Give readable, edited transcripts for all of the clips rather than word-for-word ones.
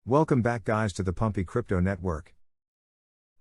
Welcome back guys to the Pumpy Crypto Network.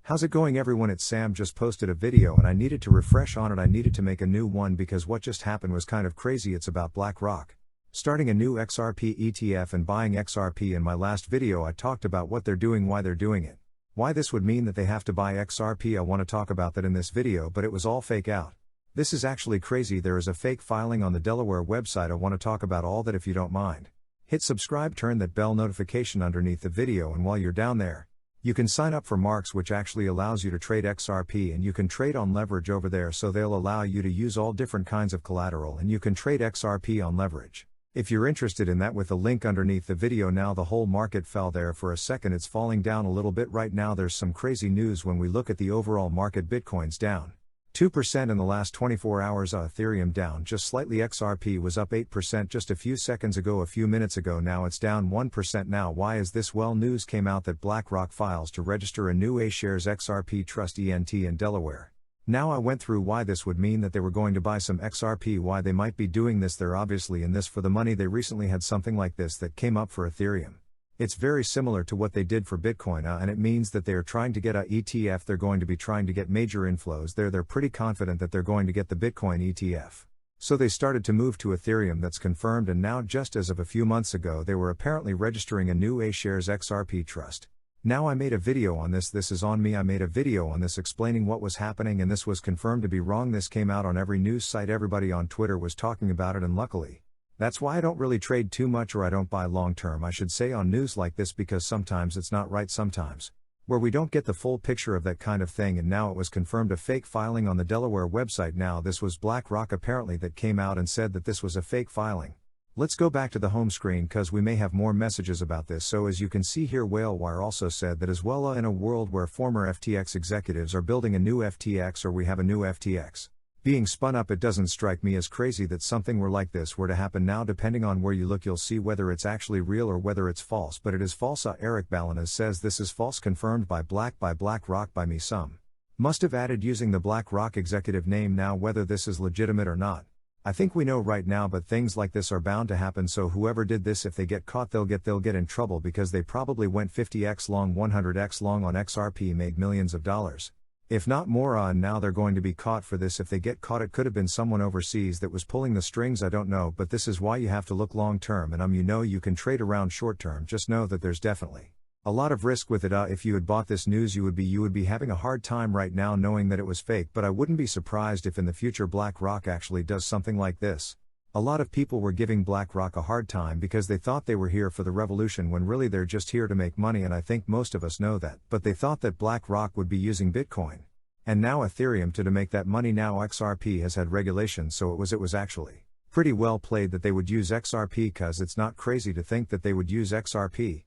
How's it going everyone? It's Sam. Just posted a video and I needed to refresh on it. I needed to make a new one because what just happened was kind of crazy. It's about Blackrock starting a new XRP ETF and buying XRP. In my last video I talked about what they're doing, why they're doing it, why this would mean that they have to buy XRP. I want to talk about that in this video, but it was all fake out. This is actually crazy. There is a fake filing on the Delaware website. I want to talk about all that if you don't mind. Hit subscribe, turn that bell notification underneath the video, and while you're down there, you can sign up for Marks, which actually allows you to trade XRP, and you can trade on leverage over there, so they'll allow you to use all different kinds of collateral and you can trade XRP on leverage. If you're interested in that, with the link underneath the video. Now the whole market fell there for a second. It's falling down a little bit right now. There's some crazy news when we look at the overall market. Bitcoin's down 2% in the last 24 hours. Ethereum down just slightly. XRP was up 8% just a few seconds ago, a few minutes ago. Now it's down 1% now. Why is this? Well, news came out that Blackrock files to register a new A-shares XRP trust ENT in Delaware. Now I went through why this would mean that they were going to buy some XRP, why they might be doing this. They're obviously in this for the money. They recently had something like this that came up for Ethereum. It's very similar to what they did for Bitcoin, and it means that they are trying to get a ETF. They're going to be trying to get major inflows there. They're pretty confident that they're going to get the Bitcoin ETF. So they started to move to Ethereum. That's confirmed, and now just as of a few months ago they were apparently registering a new A-shares XRP trust. Now I made a video on this. This is on me. I made a video on this explaining what was happening, and this was confirmed to be wrong. This came out on every news site. Everybody on Twitter was talking about it, and luckily, that's why I don't really trade too much, or I don't buy long term, I should say, on news like this, because sometimes it's not right, sometimes where we don't get the full picture of that kind of thing. And now it was confirmed, a fake filing on the Delaware website. Now this was Blackrock apparently that came out and said that this was a fake filing. Let's go back to the home screen because we may have more messages about this. So as you can see here, Whalewire also said that as well, in a world where former FTX executives are building a new FTX, or we have a new FTX being spun up, it doesn't strike me as crazy that something were like this were to happen. Now depending on where you look, you'll see whether it's actually real or whether it's false, but it is false. Eric Balanas says this is false, confirmed by Blackrock by me. Some must have added using the Blackrock executive name. Now whether this is legitimate or not, I think we know right now, but things like this are bound to happen. So whoever did this, if they get caught, they'll get in trouble, because they probably went 50x long, 100x long on XRP, made millions of dollars, if not more, and now they're going to be caught for this. If they get caught, it could have been someone overseas that was pulling the strings. I don't know, but this is why you have to look long term, and you can trade around short term. Just know that there's definitely a lot of risk with it. If you had bought this news, you would be having a hard time right now knowing that it was fake, but I wouldn't be surprised if in the future Blackrock actually does something like this. A lot of people were giving Blackrock a hard time because they thought they were here for the revolution, when really they're just here to make money, and I think most of us know that, but they thought that Blackrock would be using Bitcoin and now Ethereum to make that money. Now XRP has had regulations, so it was actually pretty well played that they would use XRP, cause it's not crazy to think that they would use XRP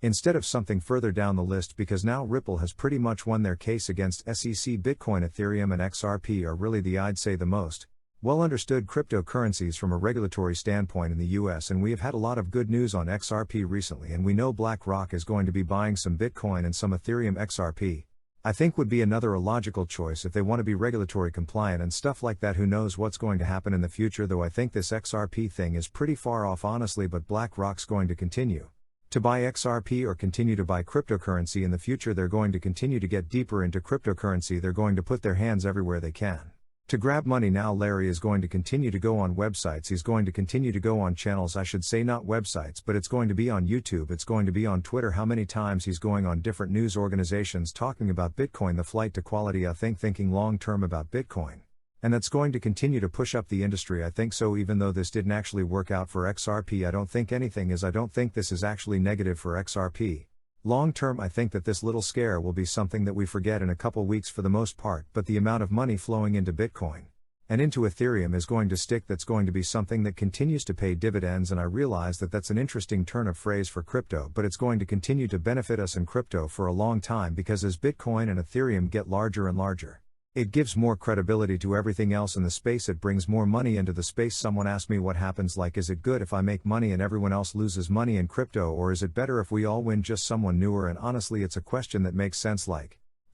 instead of something further down the list, because now Ripple has pretty much won their case against SEC. Bitcoin, Ethereum and XRP are really I'd say the most well understood cryptocurrencies from a regulatory standpoint in the US, and we have had a lot of good news on XRP recently, and we know Blackrock is going to be buying some Bitcoin and some Ethereum. XRP, I think, would be another logical choice if they want to be regulatory compliant and stuff like that. Who knows what's going to happen in the future, though I think this XRP thing is pretty far off honestly, but Blackrock's going to continue to buy XRP or continue to buy cryptocurrency in the future. They're going to continue to get deeper into cryptocurrency. They're going to put their hands everywhere they can to grab money. Now Larry is going to continue to go on websites. He's going to continue to go on channels, I should say, not websites, but it's going to be on YouTube. It's going to be on Twitter. How many times he's going on different news organizations talking about Bitcoin, the flight to quality. I think thinking long term about Bitcoin. And that's going to continue to push up the industry. I think so. Even though this didn't actually work out for XRP, I don't think anything is. I don't think this is actually negative for XRP. Long term, I think that this little scare will be something that we forget in a couple weeks for the most part, but the amount of money flowing into Bitcoin and into Ethereum is going to stick. That's going to be something that continues to pay dividends, and I realize that that's an interesting turn of phrase for crypto, but it's going to continue to benefit us in crypto for a long time, because as Bitcoin and Ethereum get larger and larger, it gives more credibility to everything else in the space. It brings more money into the space. Someone asked me what happens, is it good if I make money and everyone else loses money in crypto, or is it better if we all win, just someone newer? And honestly, it's a question that makes sense.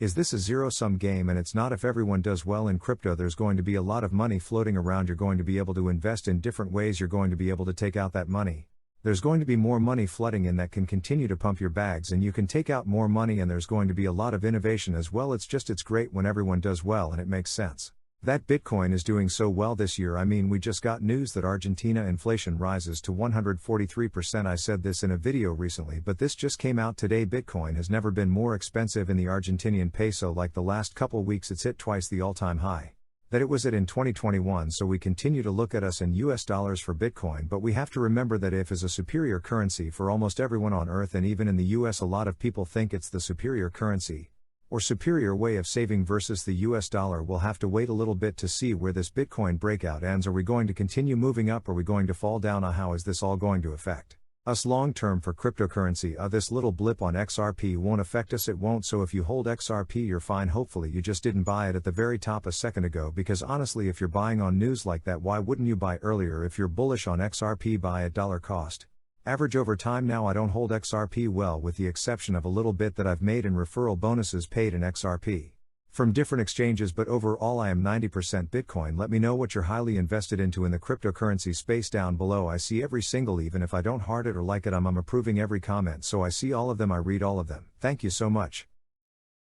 Is this a zero-sum game? And it's not. If everyone does well in crypto, there's going to be a lot of money floating around. You're going to be able to invest in different ways. You're going to be able to take out that money There's going to be more money flooding in that can continue to pump your bags, and you can take out more money, and there's going to be a lot of innovation as well. It's great when everyone does well and it makes sense. That Bitcoin is doing so well this year. I mean, we just got news that Argentina inflation rises to 143%. I said this in a video recently, but this just came out today. Bitcoin has never been more expensive in the Argentinian peso. Like the last couple weeks, it's hit twice the all-time high that it was at in 2021. So we continue to look at us in US dollars for Bitcoin, but we have to remember that if is a superior currency for almost everyone on earth, and even in the US a lot of people think it's the superior currency or superior way of saving versus the US dollar. We'll have to wait a little bit to see where this Bitcoin breakout ends. Are we going to continue moving up? Are we going to fall down? How is this all going to affect us long term for cryptocurrency? This little blip on XRP won't affect us, it won't. So if you hold XRP, you're fine. Hopefully you just didn't buy it at the very top a second ago, because honestly, if you're buying on news like that, why wouldn't you buy earlier? If you're bullish on XRP, buy at dollar cost average over time. Now, I don't hold XRP, well, with the exception of a little bit that I've made in referral bonuses paid in XRP from different exchanges, but overall I am 90% Bitcoin. Let me know what you're highly invested into in the cryptocurrency space down below. I see every single, even if I don't heart it or like it, I'm approving every comment, so I see all of them, I read all of them. Thank you so much.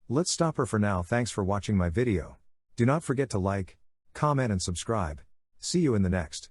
Let's stop her for now. Thanks for watching my video. Do not forget to like, comment and subscribe. See you in the next.